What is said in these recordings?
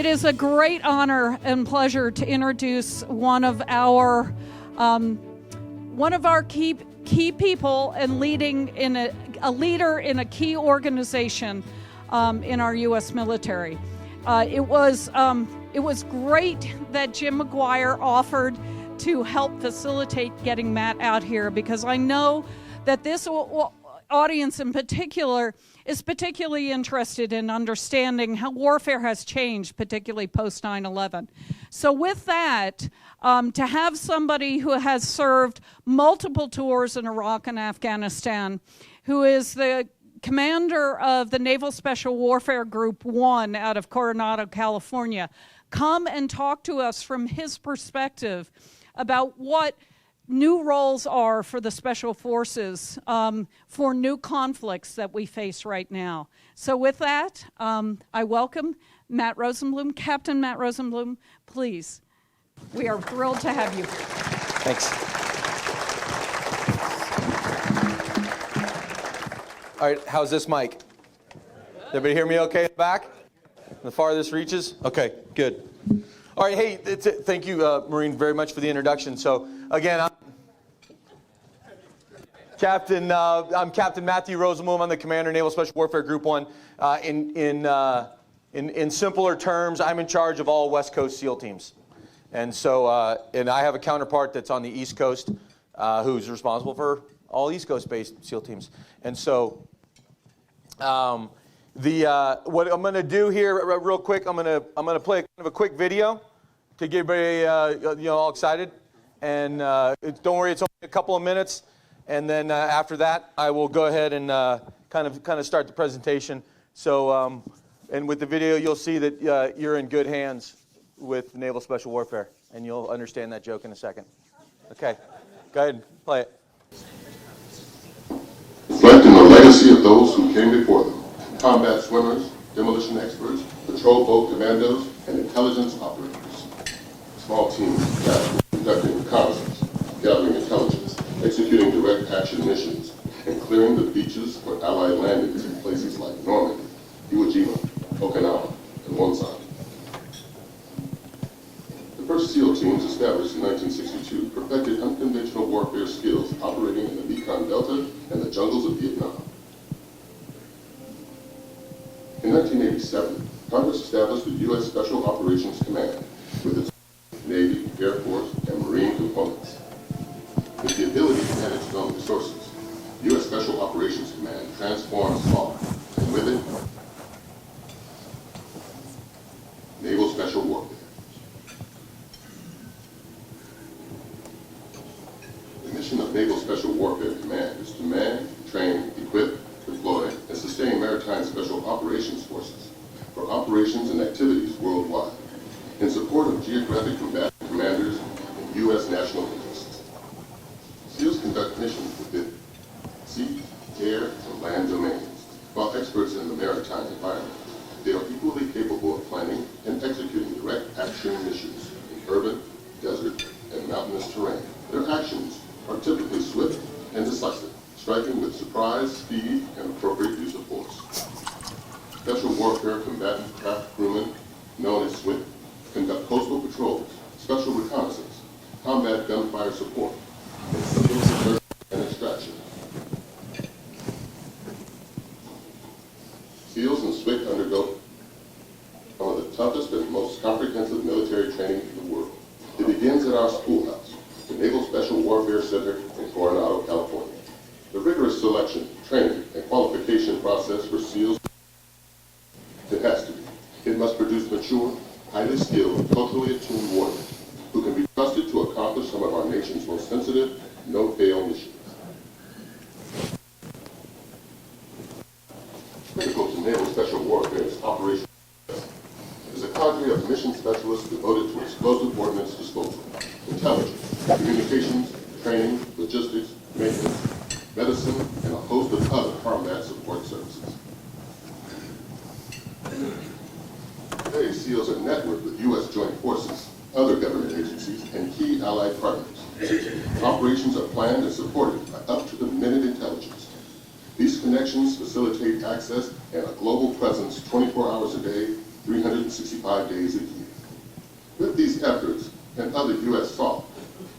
it is a great honor and pleasure to introduce one of our key people and leading in a leader in a key organization in our U.S. military. It was great that Jim McGuire offered to help facilitate getting Matt out here, because I know that this audience in particular is particularly interested in understanding how warfare has changed, particularly post 9/11. So with that, to have somebody who has served multiple tours in Iraq and Afghanistan, who is the commander of the Naval Special Warfare Group 1 out of Coronado, California, come and talk to us from his perspective about what new roles are for the Special Forces for new conflicts that we face right now. So with that, I welcome Matt Rosenbloom. Captain Matt Rosenbloom, please. We are thrilled to have you. Thanks. All right, how's this mic? Everybody hear me okay in the back? The farthest reaches? Okay, good. All right, hey, thank you, Maureen, very much for the introduction. So, again, I'm Captain Matthew Rosenbloom. I'm the commander of Naval Special Warfare Group 1. In simpler terms, I'm in charge of all West Coast SEAL teams. And so, and I have a counterpart that's on the East Coast who's responsible for all East Coast-based SEAL teams. And so, what I'm going to do here, real quick, I'm going to play kind of a quick video to get everybody all excited. And don't worry, it's only a couple of minutes. And then after that, I will go ahead and kind of start the presentation. So, and with the video, you'll see that you're in good hands with Naval Special Warfare, and you'll understand that joke in a second. Okay, go ahead and play it. Reflecting the legacy of those who came before them: combat swimmers, demolition experts, patrol boat commandos, and intelligence operators. Small teams conducting reconnaissance, gathering intelligence, executing direct action missions, and clearing the beaches for Allied landings in places like Normandy, Iwo Jima, Okinawa, and Wonsan. The first SEAL teams, established in 1962, perfected unconventional warfare skills operating in the Mekong Delta and the jungles of Vietnam. In 1987, Congress established the U.S. Special Operations Command with its Navy, Air Force, and Marine components. With the ability to manage its own resources, the U.S. Special Operations Command transformed SMART, and with it, Naval Special Warfare. The mission of Naval Special Warfare Command is to man, train, equip, deploy, and sustain maritime special operations forces for operations and activities worldwide in support of geographic combatant commanders and U.S. national interests. SEALs conduct missions within sea, air, and land domains. While experts in the maritime environment, they are equally capable of planning and executing direct action missions in urban, desert, and mountainous terrain. Their actions are typically swift and decisive, striking with surprise, speed, and appropriate use of force. Special warfare combatant craft crewmen, known as SWIT, conduct coastal patrols, special reconnaissance, combat gunfire support, and civil search and extraction. SEALs and SWIT undergo one of the toughest and most comprehensive military training in the world. It begins at our schoolhouse, the Naval Special Warfare Center in Coronado, California. The rigorous selection, training, and qualification process for SEALs, it has to be. It must produce mature, highly skilled, culturally attuned warriors who can be trusted to accomplish some of our nation's most sensitive, no-fail missions. Critical to Naval Special Warfare's operational success is a cadre of mission specialists devoted to explosive ordnance disposal, intelligence, communications, training, logistics, maintenance, medicine, and a host of other combat support services. Today, SEALs are networked with U.S. Joint Forces, other government agencies, and key allied partners. Operations are planned and supported by up-to-the-minute intelligence. These connections facilitate access and a global presence 24 hours a day, 365 days a year. With these efforts and other U.S. SALT,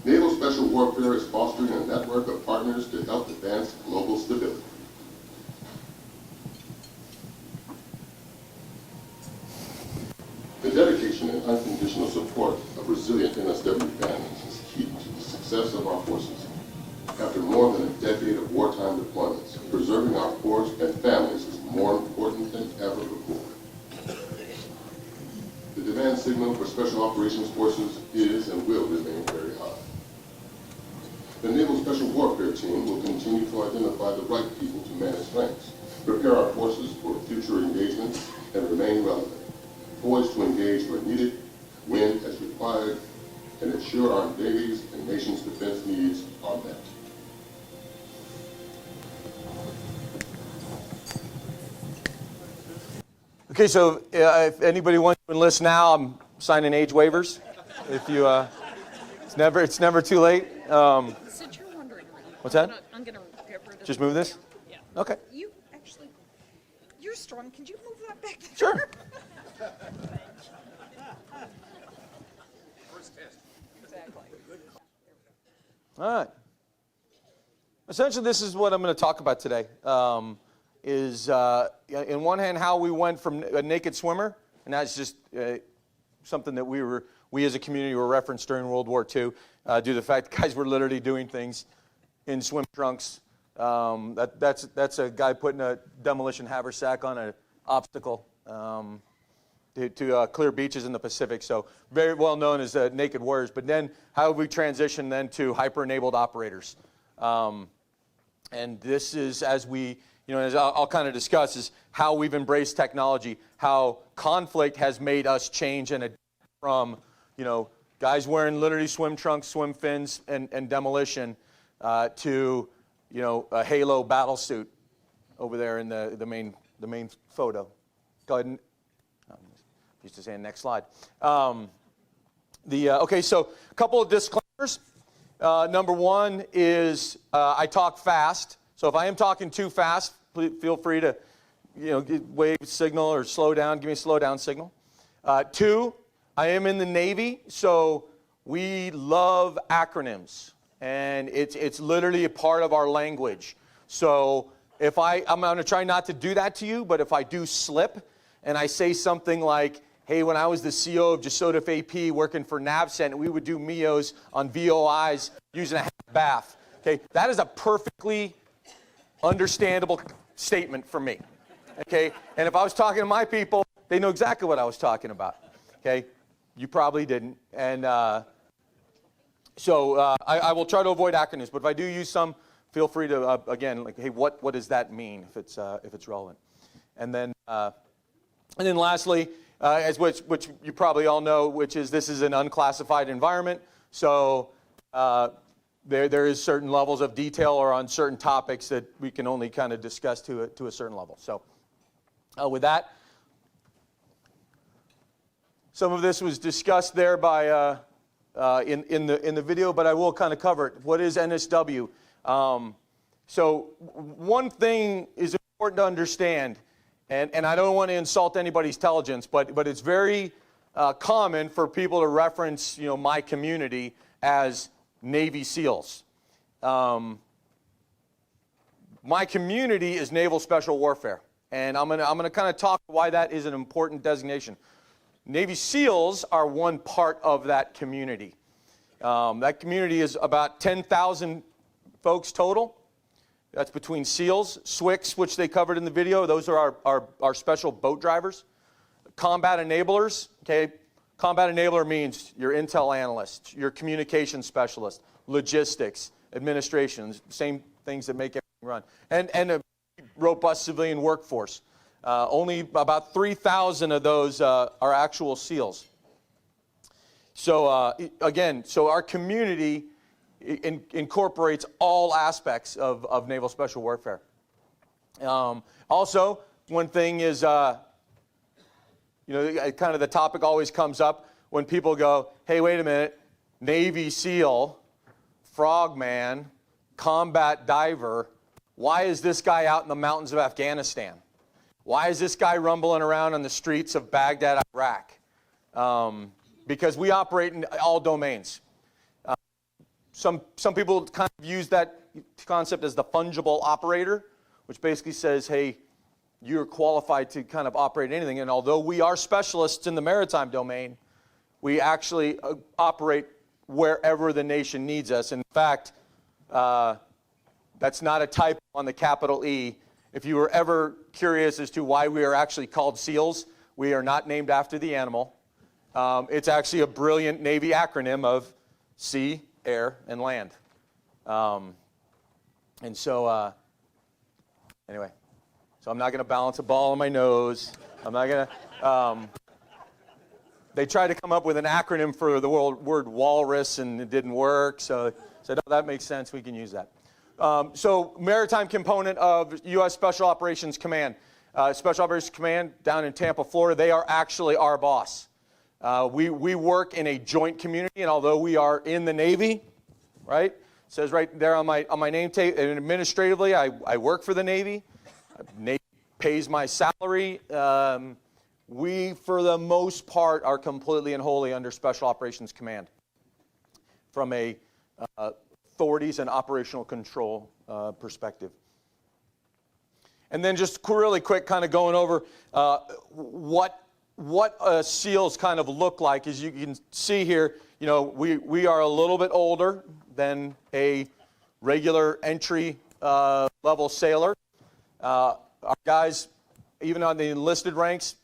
Naval Special Warfare is fostering a network of partners to help advance global stability. The dedication and unconditional support of resilient NSW families is key to the success of our forces. After more than a decade of wartime deployments, preserving our force and families is more important than ever before. The demand signal for Special Operations Forces is and will remain very high. The Naval Special Warfare Team will continue to identify the right people to manage ranks, prepare our forces for future engagements, and remain relevant, poised to engage where needed, when as required, and ensure our Navy's and nation's defense needs are met. Okay, so if anybody wants to enlist now, I'm signing age waivers. If you, it's never too late. Since you're wondering, What's that? I'm gonna get rid of Just move this? Yeah. Okay. You actually, you're strong. Could you move that back there? Sure. Exactly. All right. Essentially, this is what I'm going to talk about today. In one hand, how we went from a naked swimmer, and that's just something that we as a community were referenced during World War II, due to the fact that guys were literally doing things in swim trunks. That's a guy putting a demolition haversack on an obstacle to clear beaches in the Pacific. So very well known as naked warriors. But then how have we transitioned then to hyper-enabled operators? And this is, as we, as I'll kind of discuss, is how we've embraced technology, how conflict has made us change and adapt from, guys wearing literally swim trunks, swim fins, and demolition to, a Halo battle suit over there in the main photo. Go ahead and, used to say next slide. Okay, so a couple of disclaimers. Number one is I talk fast. So if I am talking too fast, please feel free to, wave signal or slow down. Give me a slow down signal. Two, I am in the Navy, so we love acronyms, and it's literally a part of our language. So if I'm going to try not to do that to you, but if I do slip and I say something like, hey, when I was the CO of Jasodif AP working for NAVCENT, we would do MEOs on VOIs using a half bath. Okay, that is a perfectly understandable statement for me. Okay, and if I was talking to my people, they know exactly what I was talking about. Okay, you probably didn't, and so I will try to avoid acronyms. But if I do use some, feel free to again, like, hey, what does that mean if it's relevant? And then lastly, as which you probably all know, which is this is an unclassified environment, so there is certain levels of detail or on certain topics that we can only kind of discuss to a certain level. So with that, some of this was discussed there by in the video, but I will kind of cover it. What is NSW? So one thing is important to understand. And I don't want to insult anybody's intelligence, but it's very common for people to reference, my community as Navy SEALs. My community is Naval Special Warfare, and I'm gonna kind of talk why that is an important designation. Navy SEALs are one part of that community. That community is about 10,000 folks total. That's between SEALs, SWICs, which they covered in the video. Those are our special boat drivers. Combat enablers, okay? Combat enabler means your intel analyst, your communication specialist, logistics, administration, same things that make everything run. And a robust civilian workforce. Only about 3,000 of those are actual SEALs. So again, so our community incorporates all aspects of Naval Special Warfare. Also, one thing is, kind of the topic always comes up when people go, hey, wait a minute, Navy SEAL, frogman, combat diver, why is this guy out in the mountains of Afghanistan? Why is this guy rumbling around on the streets of Baghdad, Iraq? Because we operate in all domains. Some people kind of use that concept as the fungible operator, which basically says, hey, you're qualified to kind of operate anything. And although we are specialists in the maritime domain, we actually operate wherever the nation needs us. In fact, that's not a typo on the capital E. If you were ever curious as to why we are actually called SEALs, we are not named after the animal. It's actually a brilliant Navy acronym of sea, air, and land. And so, anyway, so I'm not going to balance a ball on my nose. I'm not going to. They tried to come up with an acronym for the word walrus, and it didn't work. So I said, oh, that makes sense. We can use that. So maritime component of U.S. Special Operations Command. Special Operations Command down in Tampa, Florida, they are actually our boss. We work in a joint community, and although we are in the Navy, right, it says right there on my name tag, and administratively, I work for the Navy. Navy pays my salary. We, for the most part, are completely and wholly under Special Operations Command from a authorities and operational control perspective. And then just really quick, kind of going over what SEALs kind of look like. As you can see here, you know, we are a little bit older than a regular entry level sailor. Our guys, even on the enlisted ranks,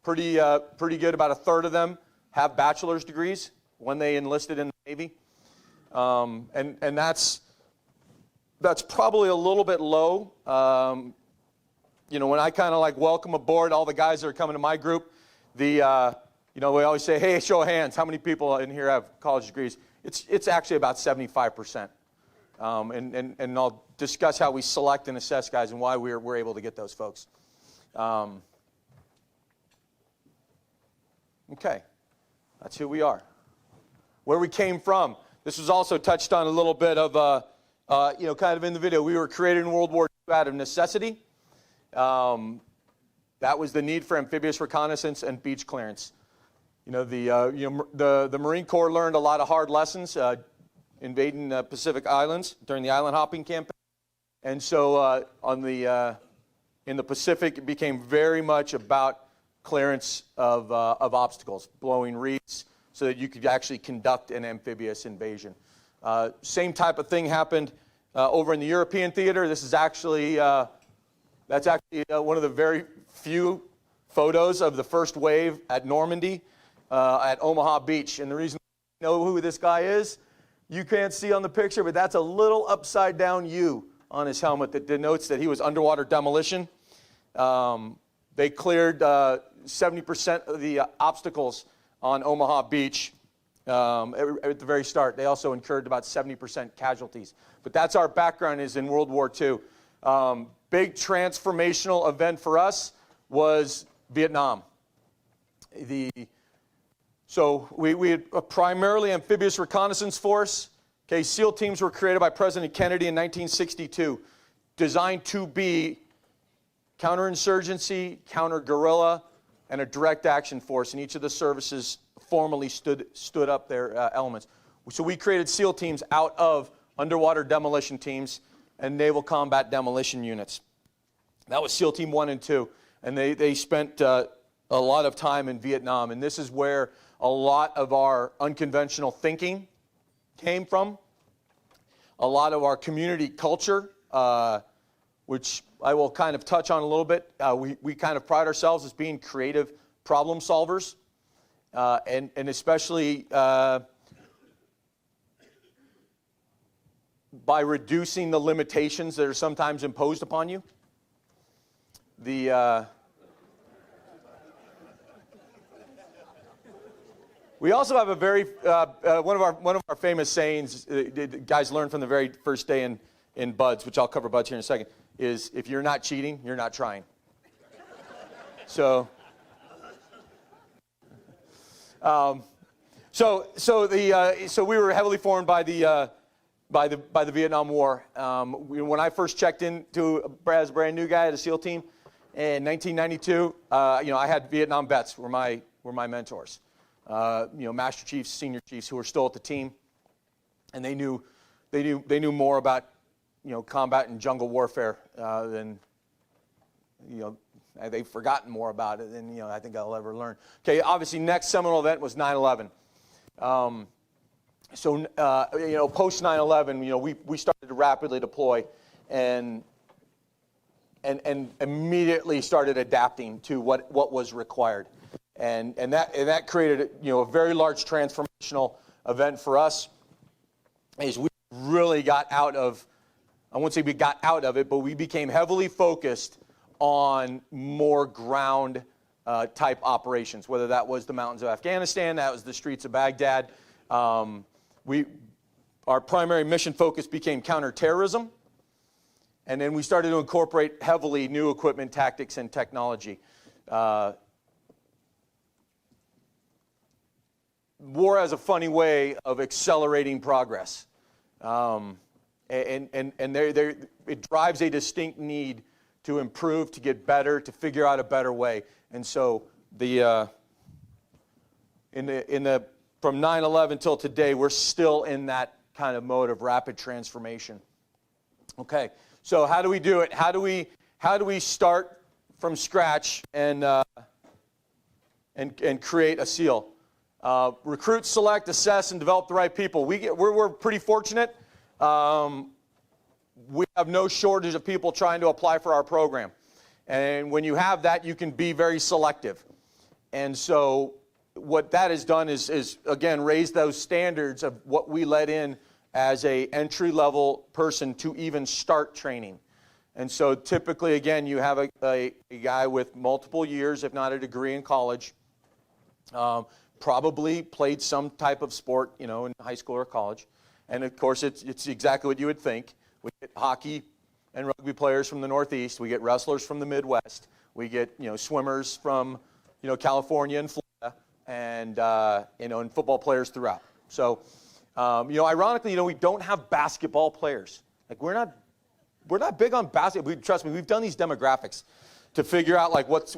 pretty good. About a third of them have bachelor's degrees when they enlisted in the Navy. And that's probably a little bit low. You know, when I kind of like welcome aboard all the guys that are coming to my group, you know, we always say, hey, show of hands, how many people in here have college degrees? It's actually about 75%. And I'll discuss how we select and assess guys and why we're able to get those folks. Okay, that's who we are. Where we came from. This was also touched on a little bit of, you know, kind of in the video. We were created in World War II out of necessity. That was the need for amphibious reconnaissance and beach clearance. You know, the Marine Corps learned a lot of hard lessons invading Pacific Islands during the island hopping campaign. And so in the Pacific, it became very much about clearance of obstacles, blowing reefs, so that you could actually conduct an amphibious invasion. Same type of thing happened over in the European theater. This is actually, that's actually one of the very few photos of the first wave at Normandy at Omaha Beach. And the reason you know who this guy is, you can't see on the picture, but that's a little upside down U on his helmet that denotes that he was underwater demolition. They cleared 70% of the obstacles on Omaha Beach at the very start. They also incurred about 70% casualties. But that's our background, is in World War II. Big transformational event for us was Vietnam. So we had a primarily amphibious reconnaissance force. Okay, SEAL teams were created by President Kennedy in 1962, designed to be counterinsurgency, counter-guerrilla, and a direct action force, and each of the services formally stood up their elements. So we created SEAL teams out of underwater demolition teams and naval combat demolition units. That was SEAL Team 1 and 2, and they spent a lot of time in Vietnam, and this is where a lot of our unconventional thinking came from, a lot of our community culture, which I will kind of touch on a little bit. We kind of pride ourselves as being creative problem solvers, and especially by reducing the limitations that are sometimes imposed upon you. We also have a very one of our famous sayings guys learned from the very first day in BUDS, which I'll cover BUDS here in a second, is if you're not cheating, you're not trying. So we were heavily formed by the Vietnam War. When I first checked in as a brand new guy at a SEAL team, In 1992, I had Vietnam vets were my mentors. Master chiefs, senior chiefs who were still at the team, and they knew more about combat and jungle warfare than they've forgotten more about it than I think I'll ever learn. Okay, obviously next seminal event was 9/11. Post 9/11, we started to rapidly deploy and immediately started adapting to what was required, and that created a very large transformational event for us. As we really got out of, I won't say we got out of it, but we became heavily focused on more ground type operations, whether that was the mountains of Afghanistan, that was the streets of Baghdad. Our primary mission focus became counterterrorism, and then we started to incorporate heavily new equipment, tactics, and technology. War has a funny way of accelerating progress, and it drives a distinct need to improve, to get better, to figure out a better way. And so from 9/11 till today, we're still in that kind of mode of rapid transformation. Okay, so how do we do it? How do we start from scratch and create a SEAL? Recruit, select, assess, and develop the right people. We're pretty fortunate. We have no shortage of people trying to apply for our program. And when you have that, you can be very selective. And so what that has done is again, raise those standards of what we let in as a entry-level person to even start training. And so typically, again, you have a guy with multiple years, if not a degree in college, probably played some type of sport, in high school or college. And of course, it's exactly what you would think. We get hockey and rugby players from the Northeast. We get wrestlers from the Midwest. We get, swimmers from, California and Florida, and, and football players throughout. So, ironically, we don't have basketball players. Like, we're not big on basketball. Trust me, we've done these demographics to figure out, like, what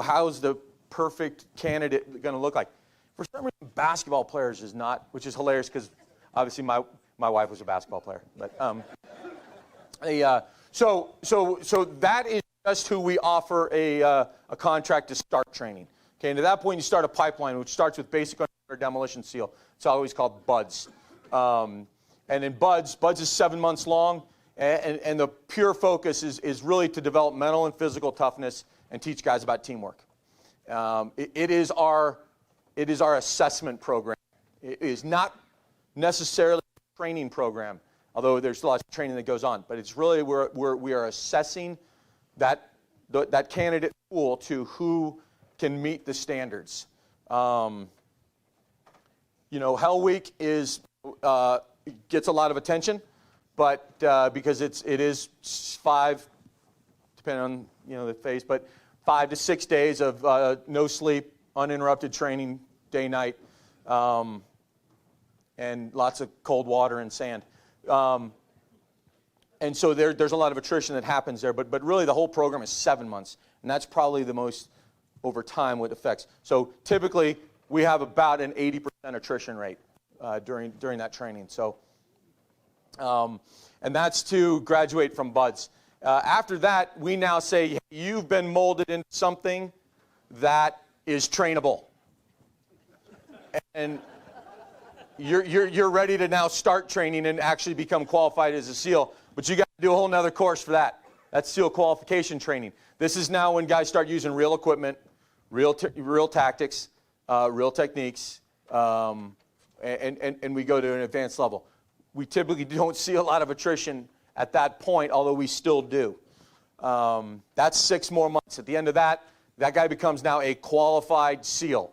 how's the perfect candidate going to look like. For some reason, basketball players is not, which is hilarious because obviously my wife was a basketball player. But so that is just who we offer a contract to start training. Okay, and at that point you start a pipeline, which starts with basic underwater demolition SEAL. It's always called BUDS. And in BUDS is 7 months long, and the pure focus is really to develop mental and physical toughness and teach guys about teamwork. It is our assessment program. It is not necessarily a training program, although there's lots of training that goes on. But it's really we are assessing that candidate pool to who can meet the standards. Hell Week gets a lot of attention, but because it is 5, depending on the phase, but 5 to 6 days of no sleep, uninterrupted training, day, night, and lots of cold water and sand. And so there's a lot of attrition that happens there, but really the whole program is 7 months, and that's probably the most over time what affects. So typically we have about an 80% attrition rate during that training. So, and that's to graduate from BUDS. After that, we now say, hey, you've been molded into something that is trainable. And you're ready to now start training and actually become qualified as a SEAL. But you got to do a whole nother course for that. That's SEAL qualification training. This is now when guys start using real equipment, real tactics, real techniques, and we go to an advanced level. We typically don't see a lot of attrition at that point, although we still do. That's 6 more months. At the end of that guy becomes now a qualified SEAL.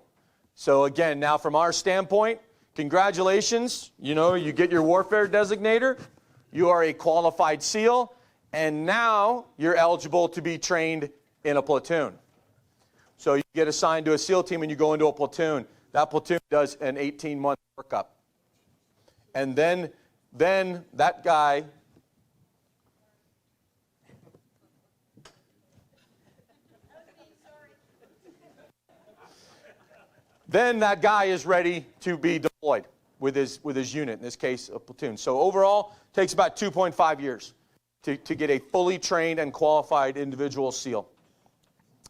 So again, now from our standpoint, congratulations. You get your warfare designator. You are a qualified SEAL. And now you're eligible to be trained in a platoon. So you get assigned to a SEAL team and you go into a platoon. That platoon does an 18-month workup. And then that guy then that guy is ready to be deployed with his unit, in this case, a platoon. So overall, it takes about 2.5 years to get a fully trained and qualified individual SEAL.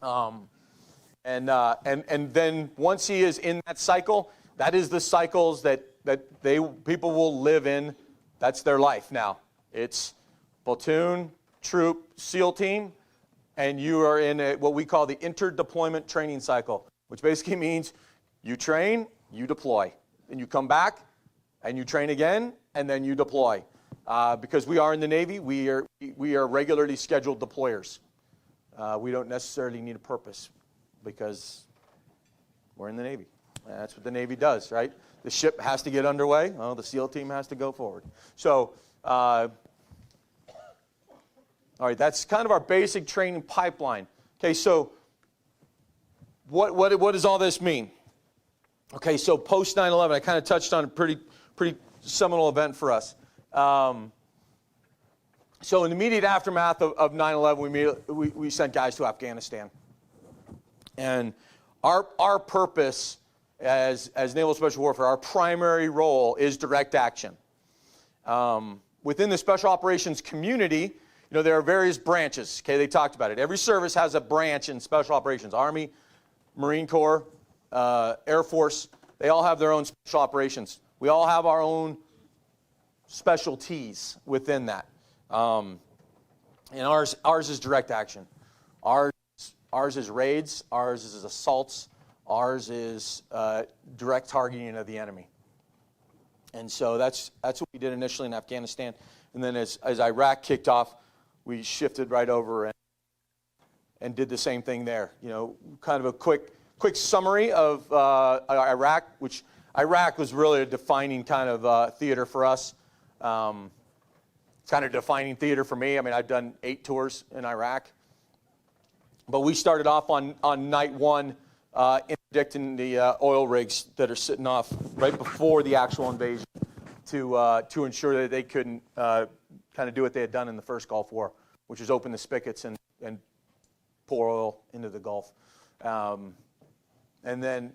And then once he is in that cycle, that is the cycles that people will live in. That's their life now. It's platoon, troop, SEAL team, and you are in what we call the interdeployment training cycle, which basically means you train, you deploy. Then you come back, and you train again, and then you deploy. Because we are in the Navy, we are regularly scheduled deployers. We don't necessarily need a purpose because we're in the Navy. That's what the Navy does, right? The ship has to get underway. Well, the SEAL team has to go forward. So, all right, that's kind of our basic training pipeline. Okay, so what does all this mean? Okay, so post 9/11, I kind of touched on a pretty seminal event for us. So in the immediate aftermath of 9/11, we sent guys to Afghanistan. And our purpose as Naval Special Warfare, our primary role is direct action. Within the Special Operations community, there are various branches. Okay, they talked about it. Every service has a branch in Special Operations. Army, Marine Corps, Air Force, they all have their own Special Operations. We all have our own specialties within that. And ours is direct action. Ours is raids. Ours is assaults. Ours is direct targeting of the enemy. And so that's what we did initially in Afghanistan. And then as Iraq kicked off, we shifted right over and did the same thing there. Kind of a quick summary of Iraq, which Iraq was really a defining kind of theater for us. It's kind of a defining theater for me. I mean, I've done 8 tours in Iraq. But we started off on night 1 interdicting the oil rigs that are sitting off right before the actual invasion to ensure that they couldn't kind of do what they had done in the first Gulf War, which is open the spigots and pour oil into the Gulf. And then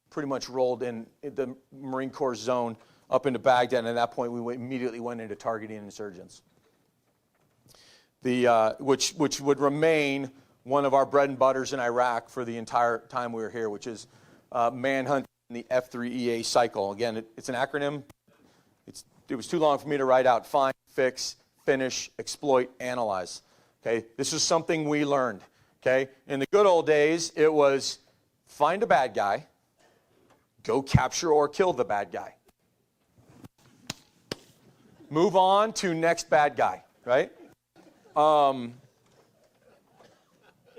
pretty much rolled in the Marine Corps zone up into Baghdad, and at that point we immediately went into targeting insurgents. Which would remain one of our bread and butters in Iraq for the entire time we were here, which is manhunt in the F3EA cycle. Again, it's an acronym. It was too long for me to write out. Find, fix, finish, exploit, analyze. Okay, this is something we learned. Okay, in the good old days, it was find a bad guy, go capture or kill the bad guy. Move on to next bad guy, right?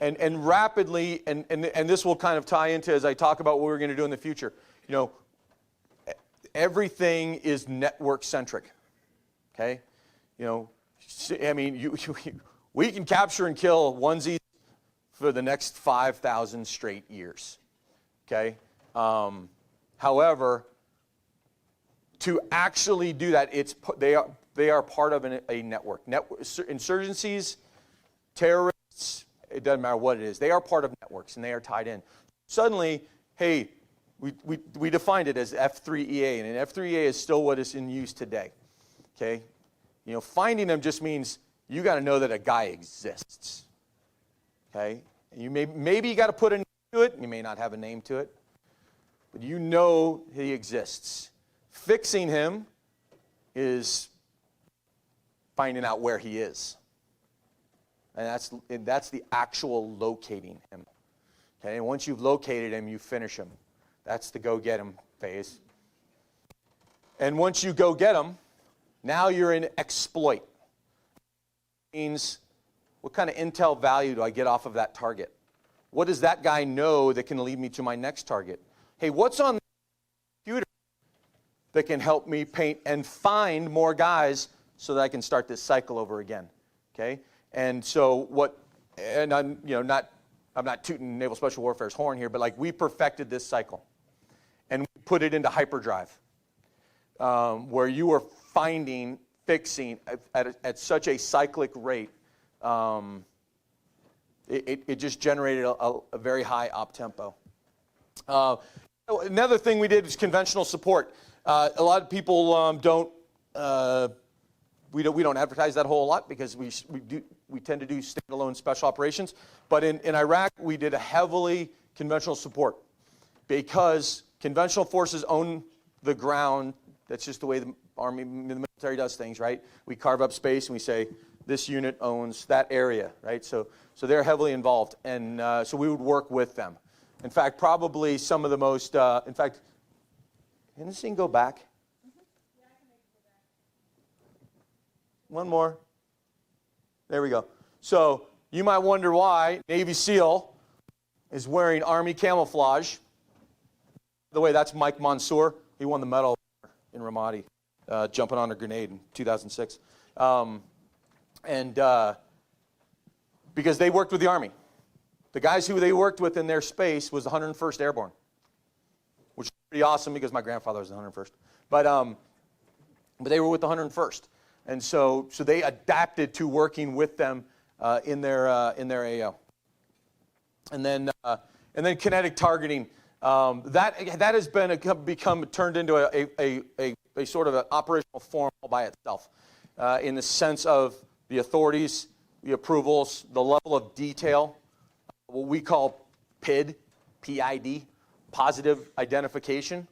And rapidly, and this will kind of tie into as I talk about what we're going to do in the future. Everything is network centric. Okay, I mean, we can capture and kill onesies for the next 5,000 straight years. Okay, however, to actually do that, they are part of a network. Insurgencies, terrorists, it doesn't matter what it is. They are part of networks, and they are tied in. Suddenly, hey, we defined it as F3EA, and F3EA is still what is in use today. Okay, finding them just means you got to know that a guy exists. Okay, and you maybe you got to put a name to it. You may not have a name to it, but you know he exists. Fixing him is finding out where he is. And that's the actual locating him. Okay, and once you've located him, you finish him. That's the go get him phase. And once you go get him, now you're in exploit. It means what kind of intel value do I get off of that target? What does that guy know that can lead me to my next target? Hey, what's on the computer that can help me paint and find more guys so that I can start this cycle over again? Okay? And so I'm not tooting Naval Special Warfare's horn here, but we perfected this cycle. And we put it into hyperdrive, where you are finding, fixing at such a cyclic rate. It just generated a very high op tempo. Another thing we did was conventional support. A lot of people don't advertise that a whole lot because we tend to do standalone special operations. But in Iraq, we did a heavily conventional support because conventional forces own the ground. That's just the way the Army, the military does things, right? We carve up space and we say, this unit owns that area, right? So they're heavily involved, and so we would work with them. In fact, probably some of the most, can this thing go back? Yeah, I can make it go back. One more. There we go. So you might wonder why Navy SEAL is wearing Army camouflage. By the way, that's Mike Mansour. He won the medal in Ramadi, jumping on a grenade in 2006. Because they worked with the Army. The guys who they worked with in their space was the 101st Airborne, which is pretty awesome because my grandfather was the 101st. But they were with the 101st, and so they adapted to working with them in their AO. And then kinetic targeting. That has become turned into a sort of an operational form all by itself, in the sense of the authorities, the approvals, the level of detail, what we call PID, P-I-D, positive identification.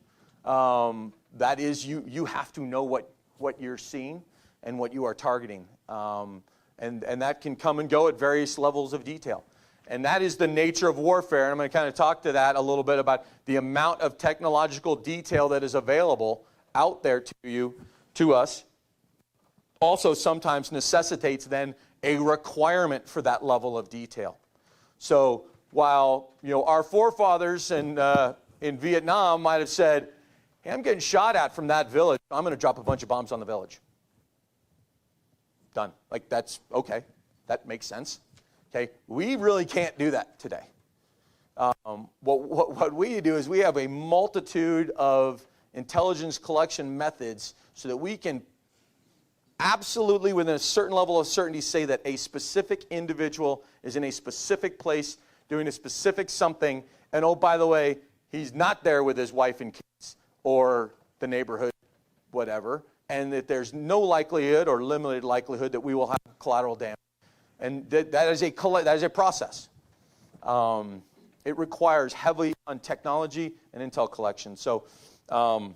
That is, you have to know what you're seeing and what you are targeting. And that can come and go at various levels of detail. And that is the nature of warfare. And I'm going to kind of talk to that a little bit about the amount of technological detail that is available out there to us. Also sometimes necessitates then a requirement for that level of detail. So while our forefathers in Vietnam might have said, hey, I'm getting shot at from that village, I'm going to drop a bunch of bombs on the village. Done. Like, that's okay. That makes sense. Okay, we really can't do that today. What we do is we have a multitude of intelligence collection methods so that we can absolutely, within a certain level of certainty, say that a specific individual is in a specific place doing a specific something, and oh, by the way, he's not there with his wife and kids or the neighborhood, whatever, and that there's no likelihood or limited likelihood that we will have collateral damage. And that is a process. It requires heavily on technology and intel collection. So, and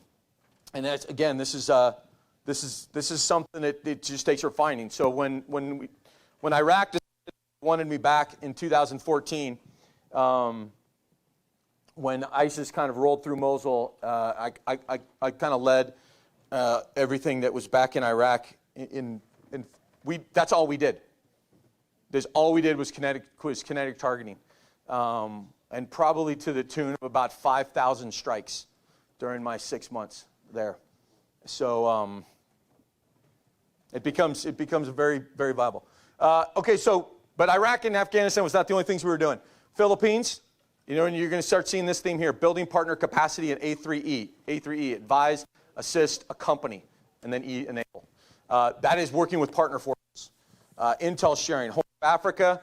that's, again, this is something that it just takes refining. So when Iraq wanted me back in 2014, when ISIS kind of rolled through Mosul, I kind of led everything that was back in Iraq. That's all we did. All we did was kinetic targeting, and probably to the tune of about 5,000 strikes during my 6 months there. So it becomes very, very viable. Okay, but Iraq and Afghanistan was not the only things we were doing. Philippines, and you're going to start seeing this theme here: building partner capacity at A3E. A3E: advise, assist, accompany, and then E, enable. That is working with partner forces. Intel sharing. Horn of Africa,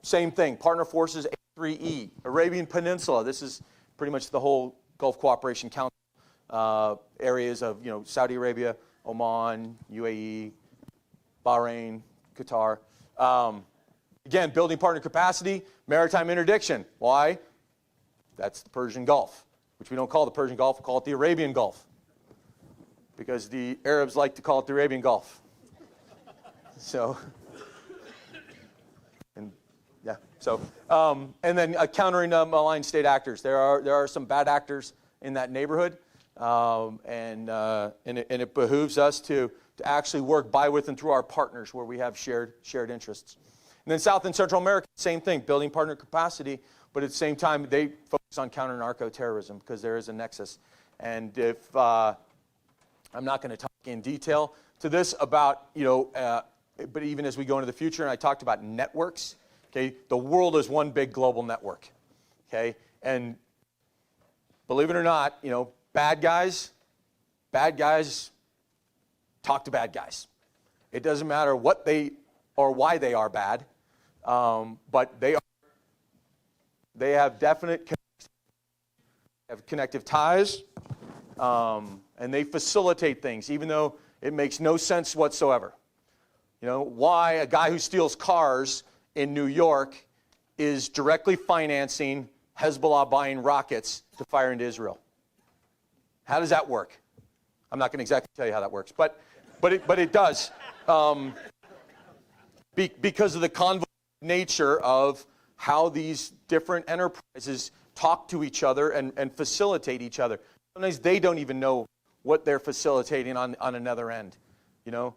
same thing. Partner forces, A3E. Arabian Peninsula. This is pretty much the whole Gulf Cooperation Council areas of Saudi Arabia, Oman, UAE, Bahrain, Qatar. Again, building partner capacity, maritime interdiction. Why? That's the Persian Gulf, which we don't call the Persian Gulf, we call it the Arabian Gulf, because the Arabs like to call it the Arabian Gulf. So, and then countering malign state actors. There are some bad actors in that neighborhood, and it behooves us to actually work by, with, and through our partners where we have shared interests. And then South and Central America, same thing, building partner capacity, but at the same time, they focus on counter-narco-terrorism because there is a nexus. And if I'm not going to talk in detail to this about, but even as we go into the future, and I talked about networks, okay, the world is one big global network, okay? And believe it or not, bad guys talk to bad guys. It doesn't matter what they or why they are bad, but they have definite connections have connective ties, and they facilitate things, even though it makes no sense whatsoever. You know, why a guy who steals cars in New York is directly financing Hezbollah buying rockets to fire into Israel. How does that work? I'm not going to exactly tell you how that works, but it does. Because of the convoluted nature of how these different enterprises talk to each other and facilitate each other. Sometimes they don't even know what they're facilitating on another end, you know.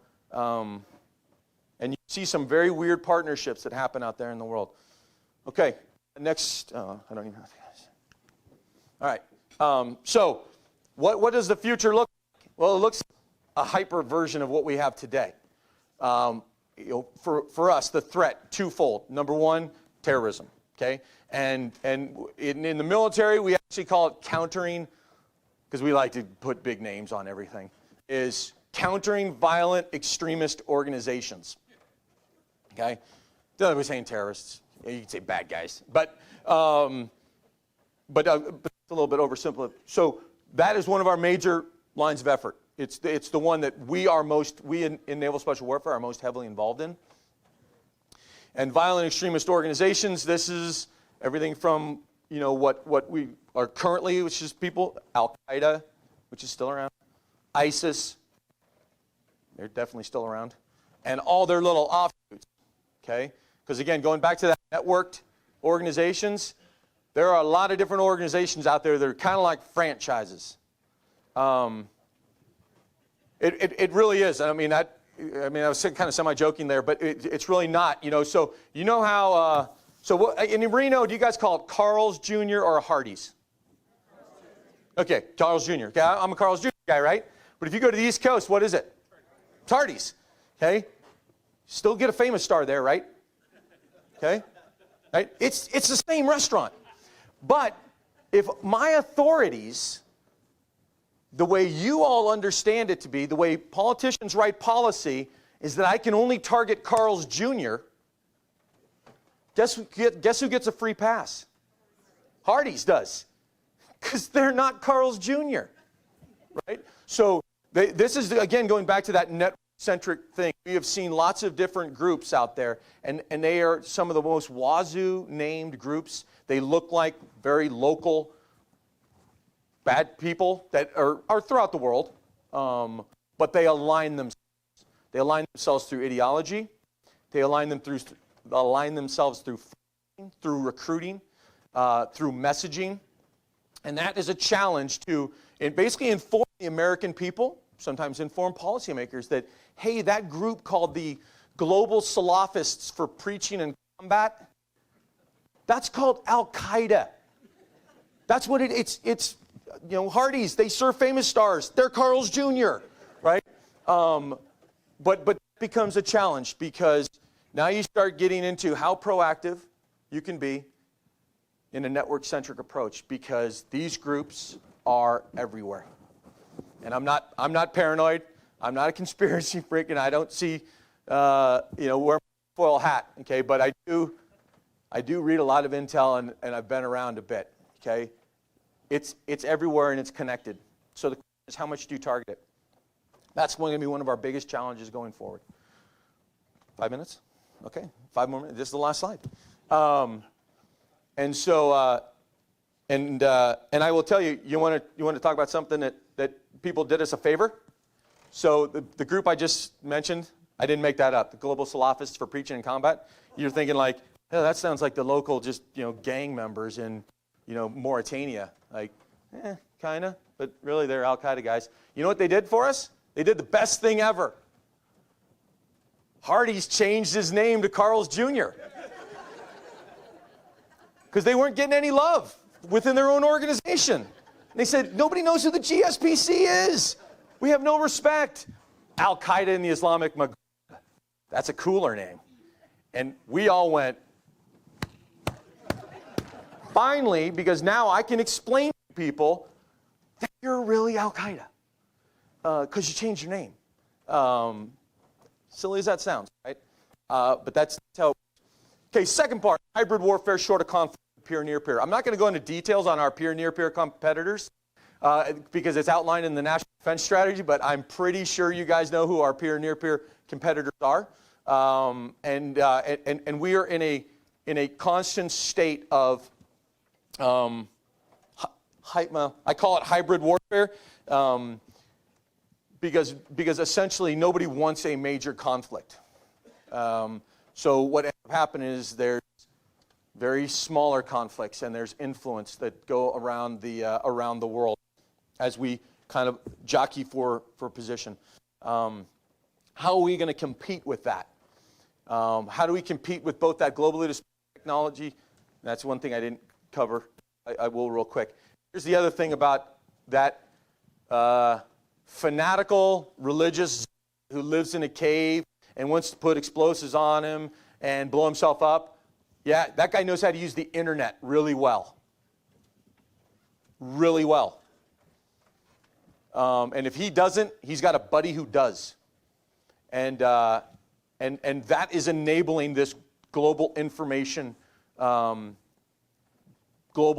And you see some very weird partnerships that happen out there in the world. Okay, next, I don't even know. All right, so what does the future look like? Well, it looks a hyper version of what we have today. You know, for us, the threat, twofold. Number one, terrorism, okay? And in the military, we actually call it countering, because we like to put big names on everything, is countering violent extremist organizations, okay? We're saying terrorists. You can say bad guys. But it's a little bit oversimplified. So that is one of our major lines of effort. It's the one that we in Naval Special Warfare are most heavily involved in. And violent extremist organizations, this is everything from, you know, what we are currently, which is people, Al-Qaeda, which is still around, ISIS, they're definitely still around, and all their little offshoots, okay? Because again, going back to that networked organizations, there are a lot of different organizations out there that are kind of like franchises. It really is. I mean, I was kind of semi-joking there, but it's really not. You know, so you know how. In Reno, do you guys call it Carl's Jr. or Hardee's? Okay, Carl's Jr. Okay, I'm a Carl's Jr. guy, right? But if you go to the East Coast, what is it? It's Hardee's. Okay, still get a famous star there, right? Okay, right? It's the same restaurant, but if my authorities, the way you all understand it to be, the way politicians write policy, is that I can only target Carl's Jr., guess who gets a free pass? Hardee's does. Because they're not Carl's Jr., right? So this is, again, going back to that net-centric thing. We have seen lots of different groups out there, and they are some of the most wazoo-named groups. They look like very local bad people that are throughout the world, but they align themselves. They align themselves through ideology. They align themselves through recruiting, through messaging, and that is a challenge to basically inform the American people, sometimes inform policymakers that, hey, that group called the Global Salafists for Preaching and Combat, that's called Al-Qaeda. That's what it's. You know, Hardee's, they serve famous stars. They're Carl's Jr., right? But it becomes a challenge because now you start getting into how proactive you can be in a network-centric approach, because these groups are everywhere. And I'm not paranoid. I'm not a conspiracy freak, and I don't see, wear my foil hat, okay? But I do read a lot of intel, and I've been around a bit, okay? It's everywhere and it's connected. So the question is, how much do you target it? That's going to be one of our biggest challenges going forward. 5 minutes? Okay, 5 more minutes. This is the last slide. And I will tell you, you want to talk about something that people did us a favor? So the group I just mentioned, I didn't make that up. The Global Salafists for Preaching and Combat. You're thinking like, oh, that sounds like the local gang members in Mauritania. Like, kind of, but really they're Al-Qaeda guys. You know what they did for us? They did the best thing ever. Hardee's changed his name to Carl's Jr. Because they weren't getting any love within their own organization. And they said, nobody knows who the GSPC is. We have no respect. Al-Qaeda in the Islamic Maghreb. That's a cooler name. And we all went, finally, because now I can explain to people that you're really Al-Qaeda because you changed your name. Silly as that sounds, right? But that's how. Okay, second part, hybrid warfare short of conflict peer, near peer. I'm not going to go into details on our peer, near peer competitors because it's outlined in the National Defense Strategy, but I'm pretty sure you guys know who our peer, near peer competitors are. And we are in a constant state of, I call it hybrid warfare, because essentially nobody wants a major conflict. So what ends up happening is there's very smaller conflicts, and there's influence that go around the world as we kind of jockey for position. How are we going to compete with that? How do we compete with both that globally dispersed technology? That's one thing I didn't cover. I will real quick. Here's the other thing about that fanatical religious who lives in a cave and wants to put explosives on him and blow himself up. Yeah, that guy knows how to use the internet really well. Really well. And if he doesn't, he's got a buddy who does. And that is enabling this global information, global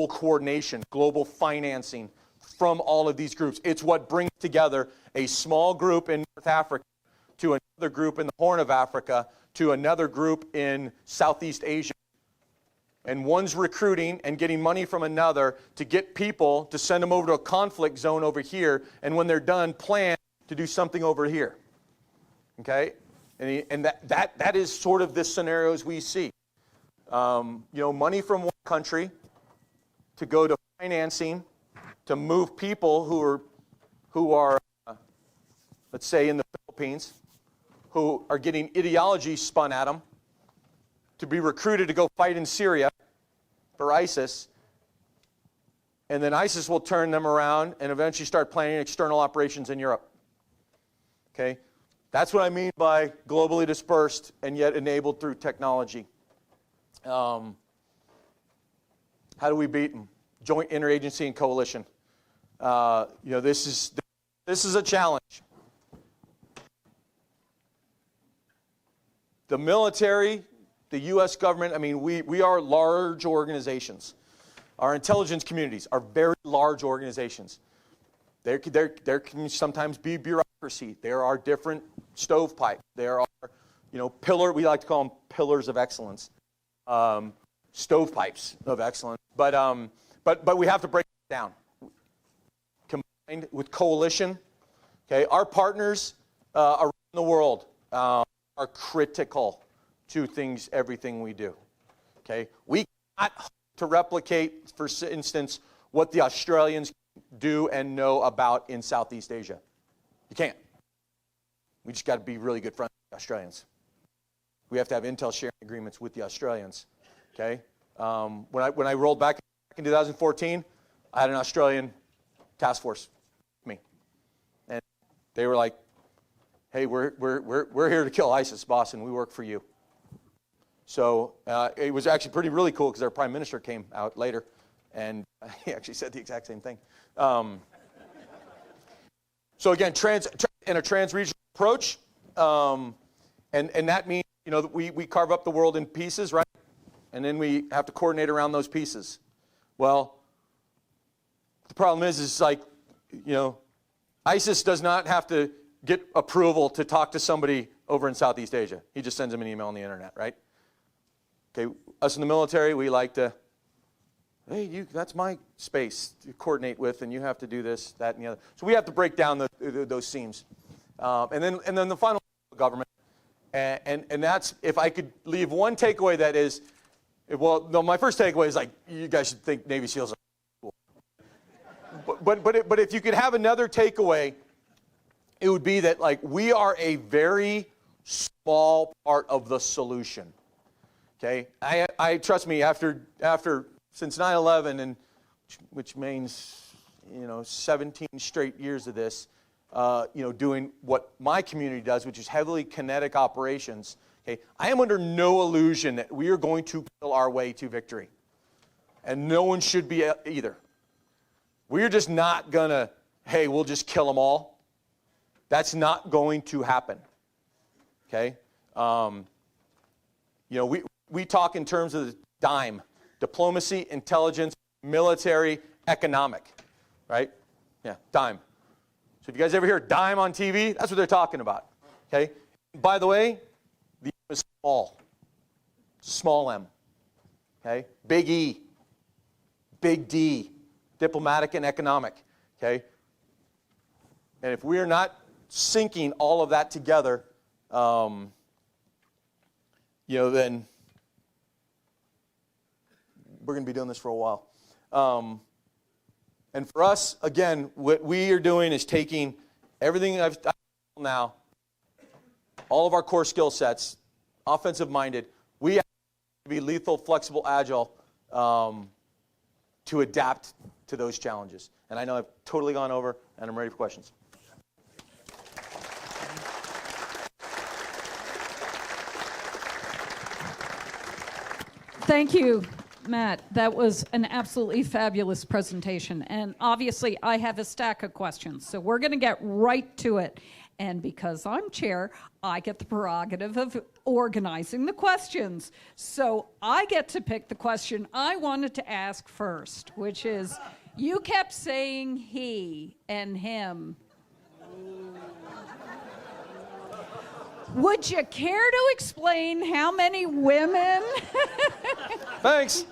coordination, global financing from all of these groups. It's what brings together a small group in North Africa to another group in the Horn of Africa to another group in Southeast Asia. And one's recruiting and getting money from another to get people to send them over to a conflict zone over here, and when they're done, plan to do something over here. Okay? And that is sort of the scenarios we see. Money from one country to go to financing to move people who are let's say in the Philippines, who are getting ideology spun at them to be recruited to go fight in Syria for ISIS, and then ISIS will turn them around and eventually start planning external operations in Europe. Okay? That's what I mean by globally dispersed and yet enabled through technology. How do we beat them? Joint interagency and coalition. This is a challenge. The military, the U.S. government, we are large organizations. Our intelligence communities are very large organizations. There can sometimes be bureaucracy. There are different stovepipes. There are, we like to call them pillars of excellence, stovepipes of excellence. But we have to break it down. Combined with coalition, okay, our partners around the world are critical to everything we do. Okay, we cannot hope to replicate, for instance, what the Australians do and know about in Southeast Asia. You can't. We just got to be really good friends with the Australians. We have to have intel sharing agreements with the Australians. Okay, when I rolled back in 2014, I had an Australian task force with me, and they were like, "Hey, we're here to kill ISIS, boss, and we work for you." So it was actually really cool because our prime minister came out later, and he actually said the exact same thing. So again, in a trans-regional approach, and that means that we carve up the world in pieces, right? And then we have to coordinate around those pieces. Well, the problem is like, ISIS does not have to get approval to talk to somebody over in Southeast Asia. He just sends them an email on the internet, right? Okay, us in the military, we like to, hey, that's my space to coordinate with, and you have to do this, that, and the other. So we have to break down those seams. And then the final government, and that's, if I could leave one takeaway that is, my first takeaway is like, you guys should think Navy SEALs are cool. But if you could have another takeaway, it would be that we are a very small part of the solution. Okay, I trust me. Since 9/11, and which means 17 straight years of this, doing what my community does, which is heavily kinetic operations. Okay, I am under no illusion that we are going to kill our way to victory, and no one should be either. We're just not gonna. Hey, we'll just kill them all. That's not going to happen. Okay, we talk in terms of the dime. diplomacy, intelligence, military, economic, right? Yeah, DIME. So if you guys ever hear DIME on TV, that's what they're talking about, okay? By the way, the M is small. Small m, okay? Big E, big D, diplomatic and economic, okay? And if we are not syncing all of that together, then we're going to be doing this for a while. And for us, again, what we are doing is taking everything I've done now, all of our core skill sets, offensive-minded, we have to be lethal, flexible, agile to adapt to those challenges. And I know I've totally gone over, and I'm ready for questions. Thank you, Matt. That was an absolutely fabulous presentation. And obviously, I have a stack of questions. So we're going to get right to it. And because I'm chair, I get the prerogative of organizing the questions. So I get to pick the question I wanted to ask first, which is, you kept saying he and him. Would you care to explain how many women Thanks.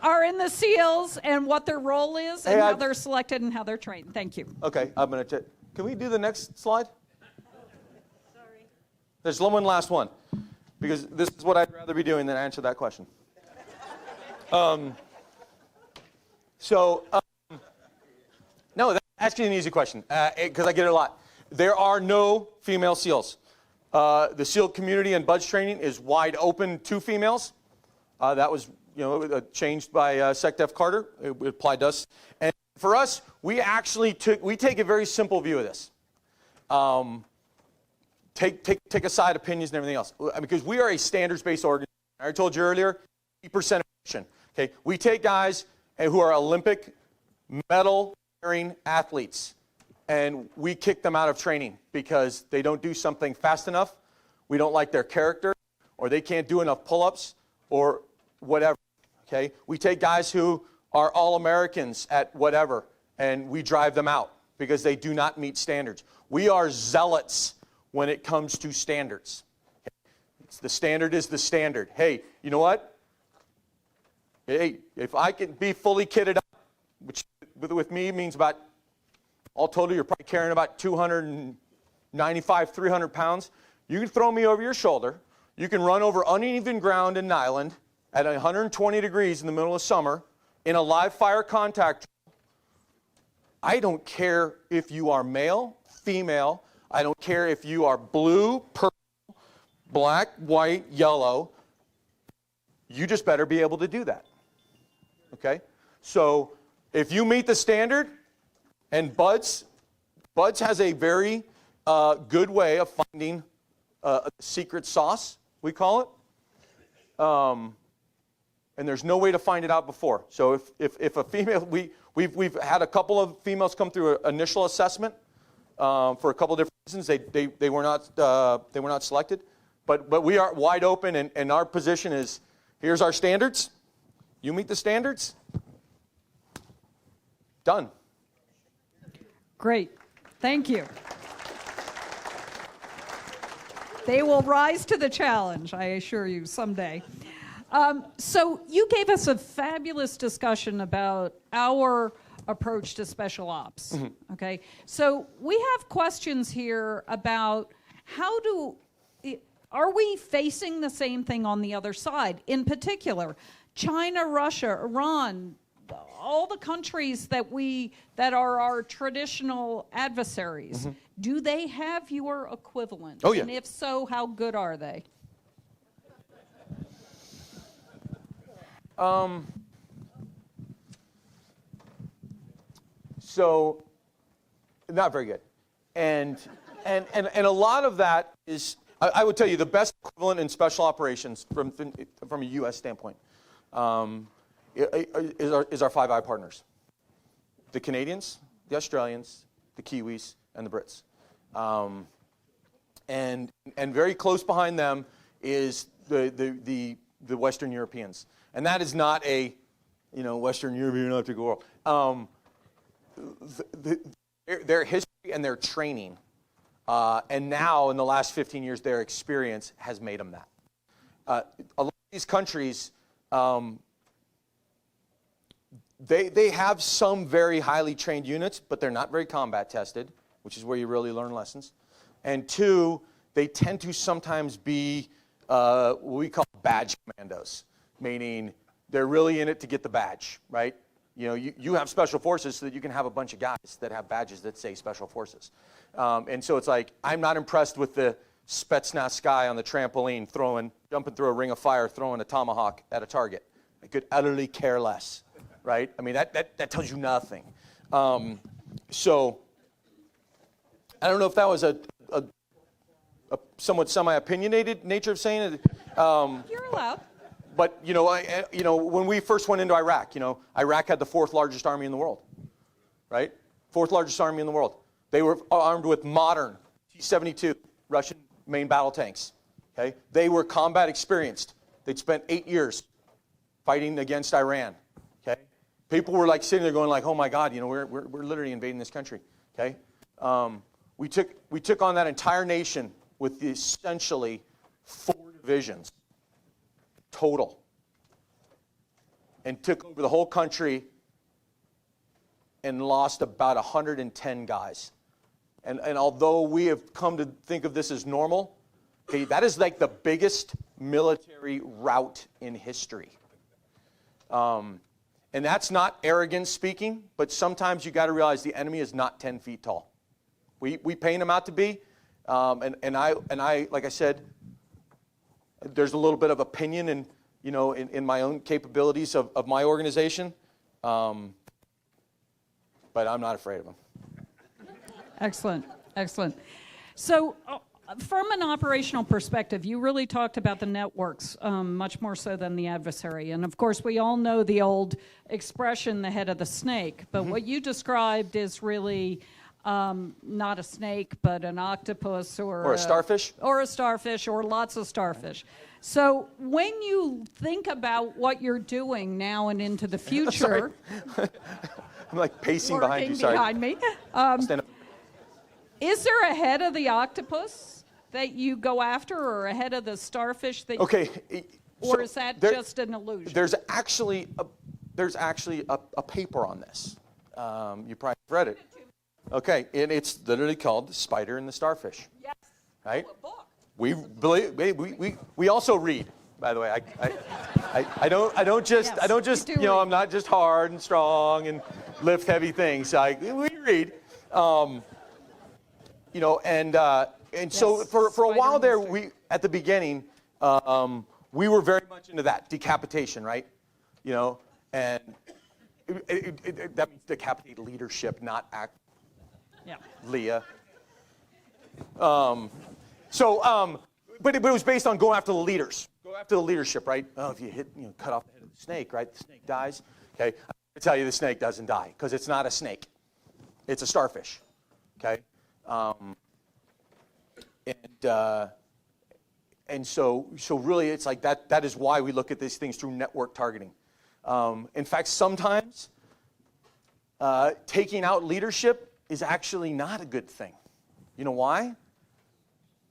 are in the SEALs and what their role is and Hey, how they're selected and how they're trained? Thank you. Okay, I'm going to. Can we do the next slide? Sorry. There's one last one, because this is what I'd rather be doing than answer that question. No, that's actually an easy question, because I get it a lot. There are no female SEALs. The SEAL community and BUDS training is wide open to females. That was, changed by SecDef Carter. It applied to us. And for us, we actually take a very simple view of this. Take aside opinions and everything else, because we are a standards-based organization. I told you earlier, 80% of mission. Okay, we take guys who are Olympic medal-bearing athletes, and we kick them out of training because they don't do something fast enough, we don't like their character, or they can't do enough pull-ups, or whatever, okay? We take guys who are All-Americans at whatever, and we drive them out because they do not meet standards. We are zealots when it comes to standards. The standard is the standard. Hey, you know what? Hey, if I can be fully kitted up, which with me means about, all total, you're probably carrying about 295, 300 pounds. You can throw me over your shoulder. You can run over uneven ground in Nyland at 120 degrees in the middle of summer in a live fire contact. I don't care if you are male, female. I don't care if you are blue, purple, black, white, yellow. You just better be able to do that. Okay? So if you meet the standard, and BUDS has a very good way of finding a secret sauce, we call it. And there's no way to find it out before. So if a female, we've had a couple of females come through an initial assessment for a couple of different reasons. They were not selected, but we are wide open, and our position is, here's our standards. You meet the standards. Done. Great. Thank you. They will rise to the challenge, I assure you, someday. So you gave us a fabulous discussion about our approach to special ops. Mm-hmm. Okay. So we have questions here about are we facing the same thing on the other side? In particular, China, Russia, Iran, all the countries that are our traditional adversaries, mm-hmm. Do they have your equivalent? Oh, yeah. And if so, how good are they? So, not very good. And a lot of that is, I would tell you, the best equivalent in special operations from a U.S. standpoint is our Five Eye partners. The Canadians, the Australians, the Kiwis, and the Brits. And very close behind them is the Western Europeans. And that is not a, Western European Electric War. Their history and their training, and now in the last 15 years, their experience has made them that. A lot of these countries, they have some very highly trained units, but they're not very combat tested, which is where you really learn lessons. And two, they tend to sometimes be what we call badge commandos, meaning they're really in it to get the badge, right? You have special forces so that you can have a bunch of guys that have badges that say special forces. And so it's like, I'm not impressed with the Spetsnaz guy on the trampoline jumping through a ring of fire, throwing a tomahawk at a target. I could utterly care less, right? I mean, that tells you nothing. So I don't know if that was a somewhat semi-opinionated nature of saying it. You're allowed. But, when we first went into Iraq, Iraq had the 4th largest army in the world, right? 4th largest army in the world. They were armed with modern T-72 Russian main battle tanks, okay? They were combat experienced. They'd spent 8 years fighting against Iran, okay? People were like sitting there going like, oh my God, we're literally invading this country, okay? We took on that entire nation with essentially 4 divisions total, and took over the whole country and lost about 110 guys. And although we have come to think of this as normal, okay, that is like the biggest military rout in history. And that's not arrogance speaking, but sometimes you got to realize the enemy is not 10 feet tall. We paint him out to be, and I like I said, there's a little bit of opinion in my own capabilities of my organization, but I'm not afraid of them. Excellent, excellent. So from an operational perspective, you really talked about the networks much more so than the adversary. And of course, we all know the old expression, the head of the snake. But what you described is really not a snake, but an octopus or a starfish. Or a starfish, or lots of starfish. So when you think about what you're doing now and into the future... I'm like pacing behind you, sorry. Behind me. Stand up. Is there a head of the octopus that you go after, or a head of the starfish that okay, or is that just an illusion? There's actually a paper on this. You probably read it. Okay, and it's literally called The Spider and the Starfish. Yes. Right? Oh, a book. We also read, by the way. I don't just I'm not just hard and strong and lift heavy things. We read. So for a while there, at the beginning, we were very much into that decapitation, right? And that means decapitate leadership, not act. Yeah. Leah. But it was based on going after the leaders. Go after the leadership, right? Oh, if you cut off the head of the snake, right? The snake dies. Okay, I'm going to tell you the snake doesn't die because it's not a snake. It's a starfish. Okay. And so really it's like that is why we look at these things through network targeting. In fact, sometimes taking out leadership is actually not a good thing. You know why?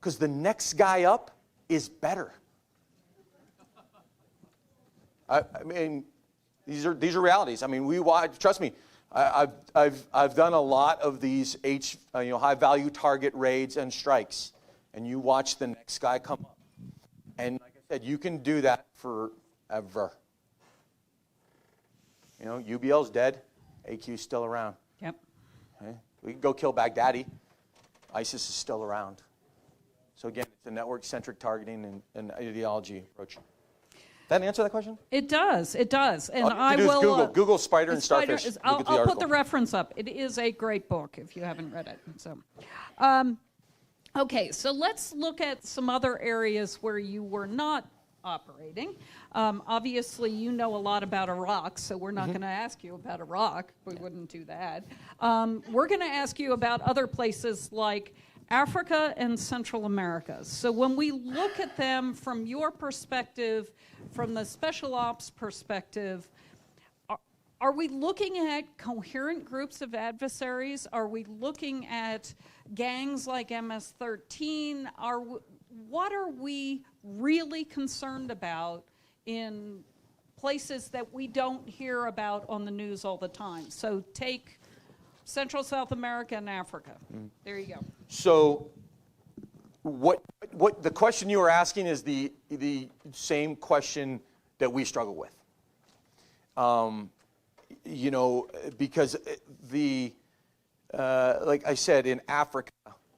Because the next guy up is better. I mean, these are realities. I mean, trust me. I've done a lot of these high value target raids and strikes, and you watch the next guy come up, and like I said, you can do that forever. UBL's dead, AQ's still around. Yep. Okay? We can go kill Baghdadi. ISIS is still around. So again, it's a network-centric targeting and ideology approach. That answer that question? It does. It does. And I will Google Spider and Starfish. I'll put the reference up. It is a great book if you haven't read it. So, okay. So let's look at some other areas where you were not operating. Obviously, you know a lot about Iraq, so we're not going to ask you about Iraq. We wouldn't do that. We're going to ask you about other places like Africa and Central America. So when we look at them from your perspective, from the special ops perspective, are we looking at coherent groups of adversaries? Are we looking at gangs like MS-13? What are we really concerned about in places that we don't hear about on the news all the time? So take Central South America and Africa. There you go. So what the question you were asking is the same question that we struggle with. You know, because like I said, in Africa,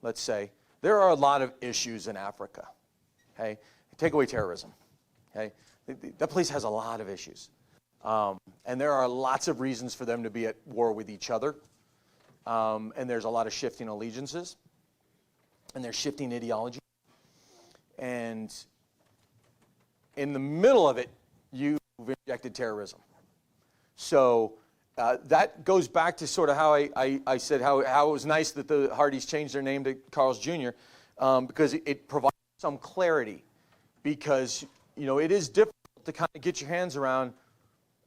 let's say, there are a lot of issues in Africa. Okay, take away terrorism. Okay, that place has a lot of issues, and there are lots of reasons for them to be at war with each other. And there's a lot of shifting allegiances, and there's shifting ideology. And in the middle of it, you've injected terrorism. So that goes back to sort of how I said how it was nice that the Hardys changed their name to Carl's Jr. Because it provides some clarity. Because, you know, it is difficult to kind of get your hands around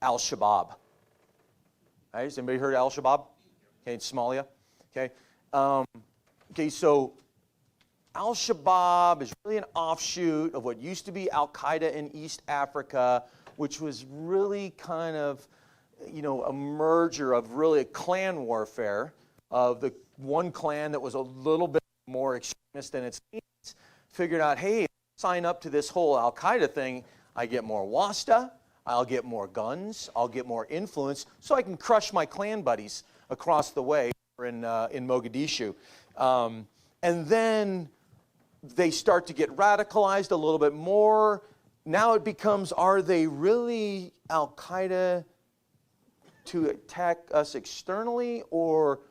Al-Shabaab. Right? Has anybody heard of Al-Shabaab? Okay, in Somalia. Okay. Okay, so Al-Shabaab is really an offshoot of what used to be Al-Qaeda in East Africa, which was really kind of, you know, a merger of really a clan warfare of the one clan that was a little bit more extremist than its needs, figured out, hey, sign up to this whole Al-Qaeda thing, I get more wasta, I'll get more guns, I'll get more influence, so I can crush my clan buddies across the way in Mogadishu. And then they start to get radicalized a little bit more. Now it becomes, are they really Al-Qaeda to attack us externally, or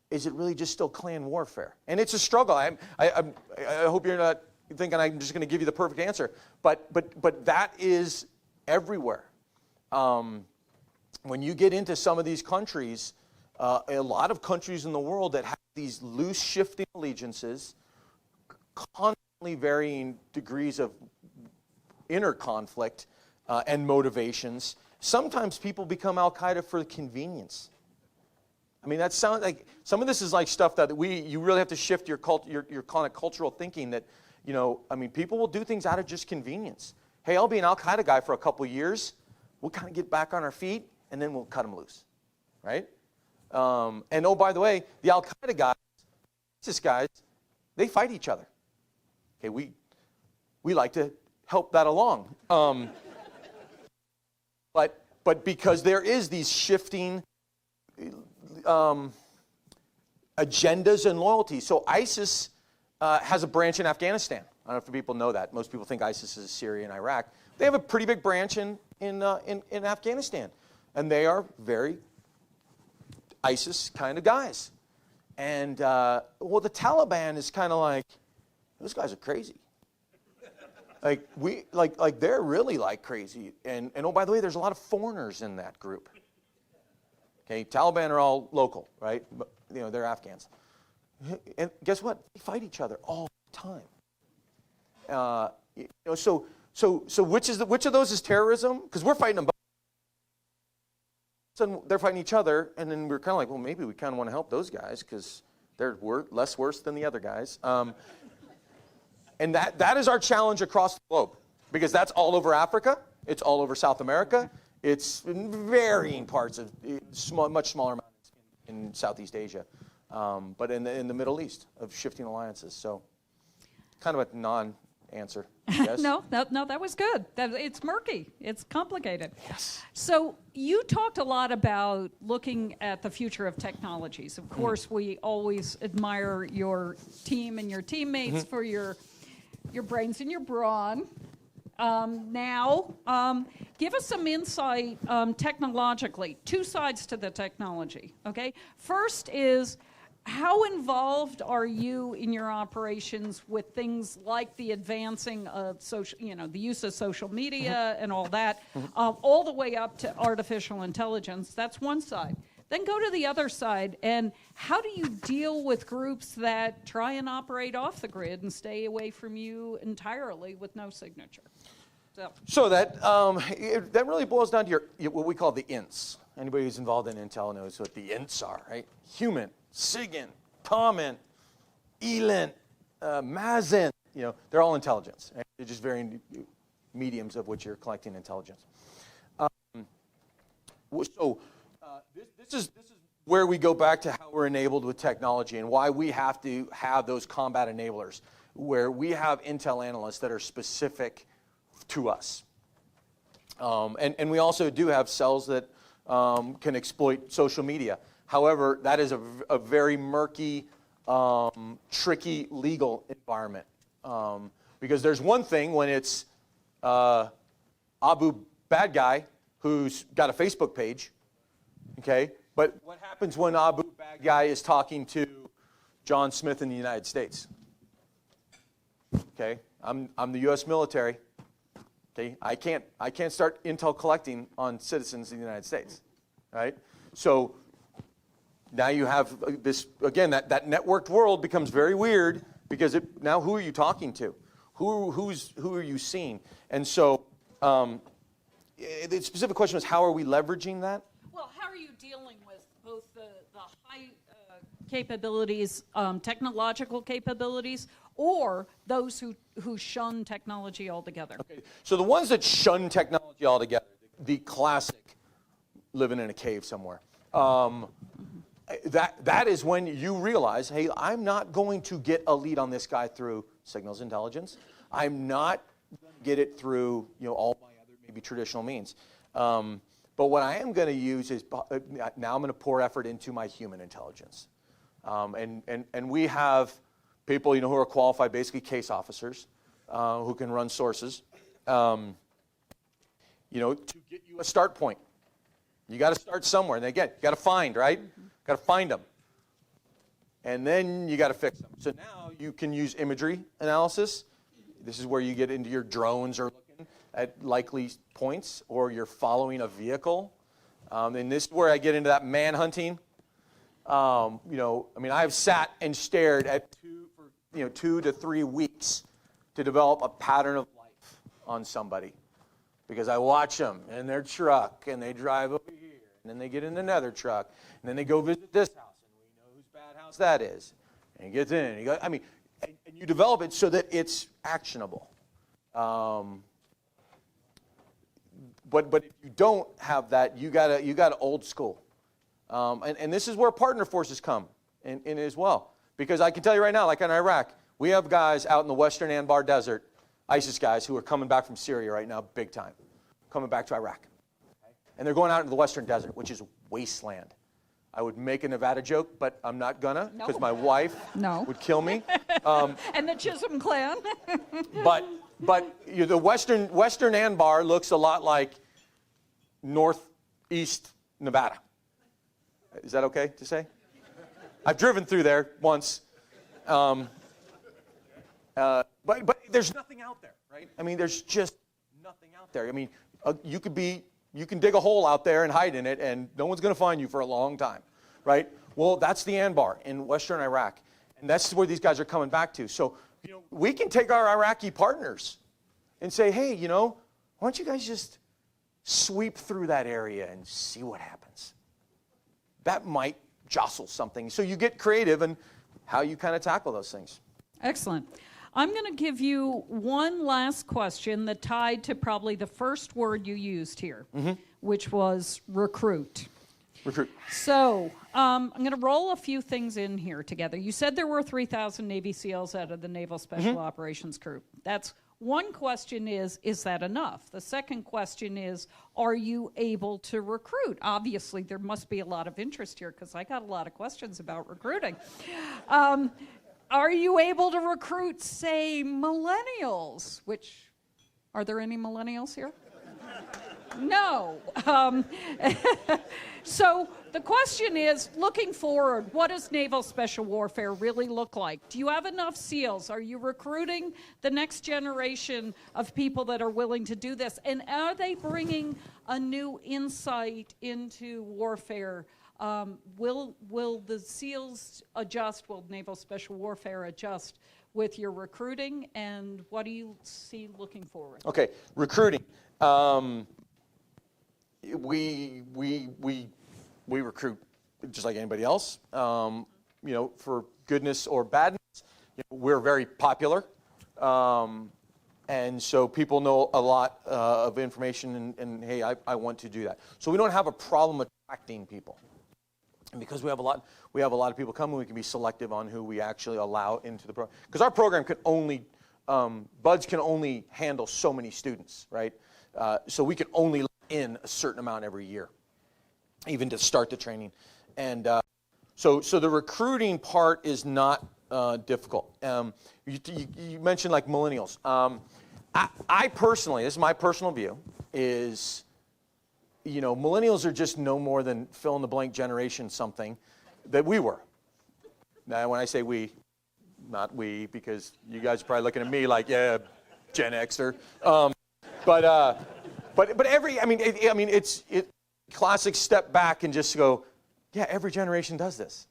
is it really just still clan warfare? And it's a struggle. I hope you're not thinking I'm just going to give you the perfect answer. But that is everywhere. When you get into some of these countries, a lot of countries in the world that have these loose shifting allegiances, constantly varying degrees of inner conflict and motivations. Sometimes people become Al-Qaeda for convenience. I mean, that sounds like some of this is like stuff that you really have to shift your kind of cultural thinking. That, you know, I mean, people will do things out of just convenience. Hey, I'll be an Al-Qaeda guy for a couple of years. We'll kind of get back on our feet, and then we'll cut them loose, right? And oh, by the way, the Al-Qaeda guys, ISIS guys, they fight each other. Okay, we like to help that along. But because there is these shifting agendas and loyalties. So ISIS has a branch in Afghanistan. I don't know if people know that. Most people think ISIS is Syria and Iraq. They have a pretty big branch in Afghanistan. And they are very ISIS kind of guys. And, well, the Taliban is kind of like, those guys are crazy. Like they're really like crazy. And oh, by the way, there's a lot of foreigners in that group. Okay, Taliban are all local, right? But, you know, they're Afghans. And guess what? They fight each other all the time. You know, so which of those is terrorism? Because we're fighting them both. So they're fighting each other, and then we're kind of like, well, maybe we kind of want to help those guys because they're less worse than the other guys. And that is our challenge across the globe, because that's all over Africa, it's all over South America, it's in varying parts of much smaller amounts in Southeast Asia, but in the Middle East of shifting alliances. So, kind of a non-answer. Yes? No, that was good. It's murky. It's complicated. Yes. So you talked a lot about looking at the future of technologies. Of course, we always admire your team and your teammates for your brains and your brawn. Now, give us some insight technologically. Two sides to the technology, okay? First is, how involved are you in your operations with things like the advancing of social, the use of social media and all that, all the way up to artificial intelligence? That's one side. Then go to the other side, and how do you deal with groups that try and operate off the grid and stay away from you entirely with no signature? So that that really boils down to your what we call the ints. Anybody who's involved in intel knows what the ints are, right? Human, SIGINT, comment, ELINT, MASINT. They're all intelligence. Right? They're just varying mediums of which you're collecting intelligence. This is where we go back to how we're enabled with technology and why we have to have those combat enablers, where we have intel analysts that are specific to us. And we also do have cells that can exploit social media. However, that is a very murky, tricky legal environment. Because there's one thing when it's Abu Bad Guy who's got a Facebook page, okay? But what happens when Abu Bad Guy is talking to John Smith in the United States? Okay, I'm the U.S. military. Okay, I can't start intel collecting on citizens of the United States, right? So now you have this again. That networked world becomes very weird because now who are you talking to? Who are you seeing? And so the specific question was, how are we leveraging that? Well, how are you dealing with both the high capabilities, technological capabilities, or those who shun technology altogether? Okay. So the ones that shun technology altogether, the classic living in a cave somewhere, that is when you realize, hey, I'm not going to get a lead on this guy through signals intelligence. I'm not going to get it through all my other maybe traditional means. But what I am going to use is now I'm going to pour effort into my human intelligence. And we have people who are qualified, basically case officers, who can run sources, to get you a start point. You got to start somewhere. And again, you got to find, right? Got to find them. And then you got to fix them. So now you can use imagery analysis. This is where you get into your drones or looking at likely points, or you're following a vehicle. And this is where I get into that man hunting. I've sat and stared at 2 to 3 weeks to develop a pattern of life on somebody, because I watch them in their truck and they drive over here, and then they get in another truck, and then they go visit this house, and we know whose bad house that is, and he gets in, and you develop it so that it's actionable. But if you don't have that, you gotta old school. And this is where partner forces come in as well. Because I can tell you right now, like in Iraq, we have guys out in the western Anbar Desert, ISIS guys, who are coming back from Syria right now, big time, coming back to Iraq. Okay? And they're going out into the western desert, which is wasteland. I would make a Nevada joke, but I'm not gonna, because my wife would kill me. And the Chisholm clan. but the western Anbar looks a lot like northeast Nevada. Is that okay to say? I've driven through there once. But there's nothing out there, right? I mean, there's just nothing out there. I mean, you can dig a hole out there and hide in it, and no one's going to find you for a long time, right? Well, that's the Anbar in western Iraq, and that's where these guys are coming back to. So, we can take our Iraqi partners and say, hey, why don't you guys just sweep through that area and see what happens? That might jostle something. So you get creative in how you kind of tackle those things. Excellent. I'm going to give you one last question that tied to probably the first word you used here, which was recruit. Recruit. So I'm going to roll a few things in here together. You said there were 3,000 Navy SEALs out of the Naval Special Operations Group. That's one question is that enough? The second question is, are you able to recruit? Obviously, there must be a lot of interest here because I got a lot of questions about recruiting. Are you able to recruit, say, millennials? Are there any millennials here? No. So the question is, looking forward, what does naval special warfare really look like? Do you have enough SEALs? Are you recruiting the next generation of people that are willing to do this? And are they bringing a new insight into warfare Will the SEALs adjust? Will Naval Special Warfare adjust with your recruiting? And what do you see looking forward? Okay, recruiting. We recruit just like anybody else. For goodness or badness, we're very popular. And so people know a lot of information, and hey, I want to do that. So we don't have a problem attracting people. And because we have a lot of people coming, we can be selective on who we actually allow into the program. Because our program can only, BUDS can only handle so many students, right? So we can only let in a certain amount every year, even to start the training. And so the recruiting part is not difficult. You mentioned like millennials. I personally, this is my personal view, is millennials are just no more than fill-in-the-blank generation something that we were. Now, when I say we, not we, because you guys are probably looking at me like, yeah, Gen Xer. But it's classic step back and just go, yeah, every generation does this.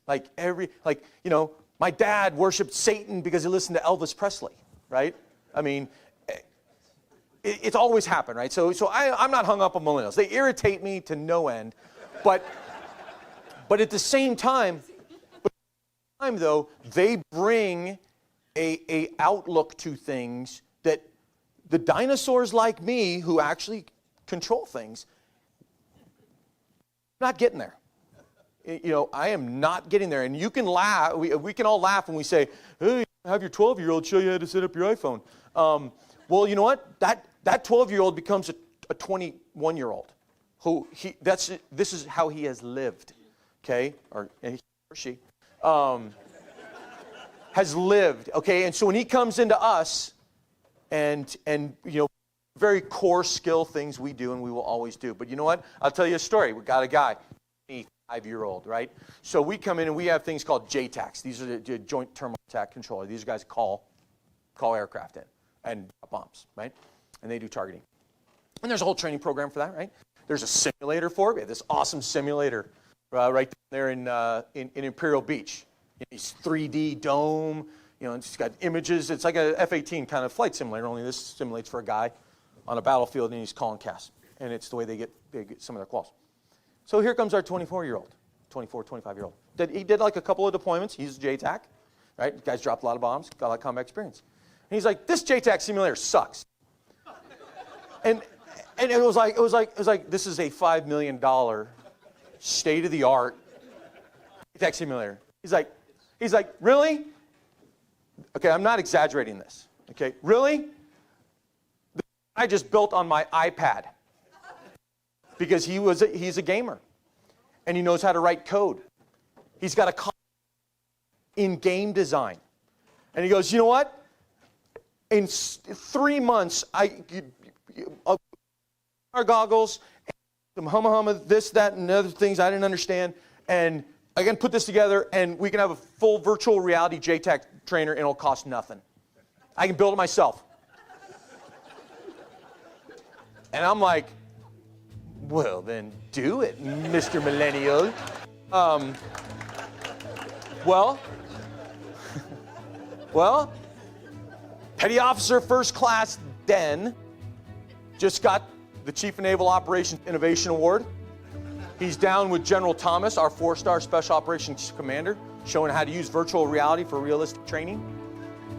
My dad worshipped Satan because he listened to Elvis Presley, right? I mean, it's always happened, right? So I'm not hung up on millennials. They irritate me to no end, but at the same time, though, they bring a outlook to things that the dinosaurs like me, who actually control things, not getting there. I am not getting there. And you can laugh. We can all laugh when we say, hey, have your 12-year-old show you how to set up your iPhone. Well, you know what? That 12-year-old becomes a 21-year-old. This is how he has lived, okay? Or he or she has lived, okay? And so when he comes into us, and very core skill things we do and we will always do. But you know what? I'll tell you a story. We got a guy, 5-year-old, right? So we come in and we have things called JTACs. These are the Joint Terminal Attack Controller. These guys call aircraft in and drop bombs, right? And they do targeting. And there's a whole training program for that, right? There's a simulator for it. We have this awesome simulator right there in Imperial Beach. It's 3D dome. It's got images. It's like a F-18 kind of flight simulator, only this simulates for a guy on a battlefield and he's calling CAS. And it's the way they get some of their calls. So here comes our 24-year-old, 25-year-old. He did like a couple of deployments. He's a JTAC, right? The guy's dropped a lot of bombs, got a lot of combat experience. And he's like, this JTAC simulator sucks. And it was like this is a $5 million state-of-the-art JTAC simulator. He's like, really? Okay, I'm not exaggerating this. Okay, really? I just built on my iPad because he's a gamer and he knows how to write code. He's got a in game design, and he goes, you know what? In 3 months, our goggles, some humma, this, that, and other things I didn't understand, and I can put this together, and we can have a full virtual reality JTAC trainer, and it'll cost nothing. I can build it myself. And I'm like, well, then do it, Mr. Millennial. Well, Petty Officer First Class Den just got the Chief of Naval Operations Innovation Award. He's down with General Thomas, our 4-star Special Operations Commander, showing how to use virtual reality for realistic training.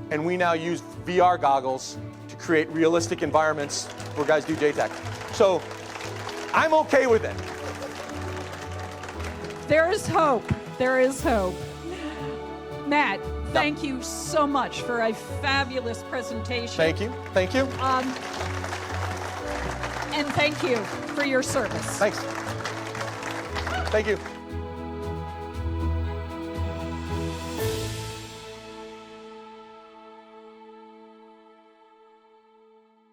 And we now use VR goggles to create realistic environments where guys do JTAC. So I'm okay with it. There is hope. There is hope. Matt, thank you so much for a fabulous presentation. Thank you. Thank you. And thank you for your service. Thanks. Thank you.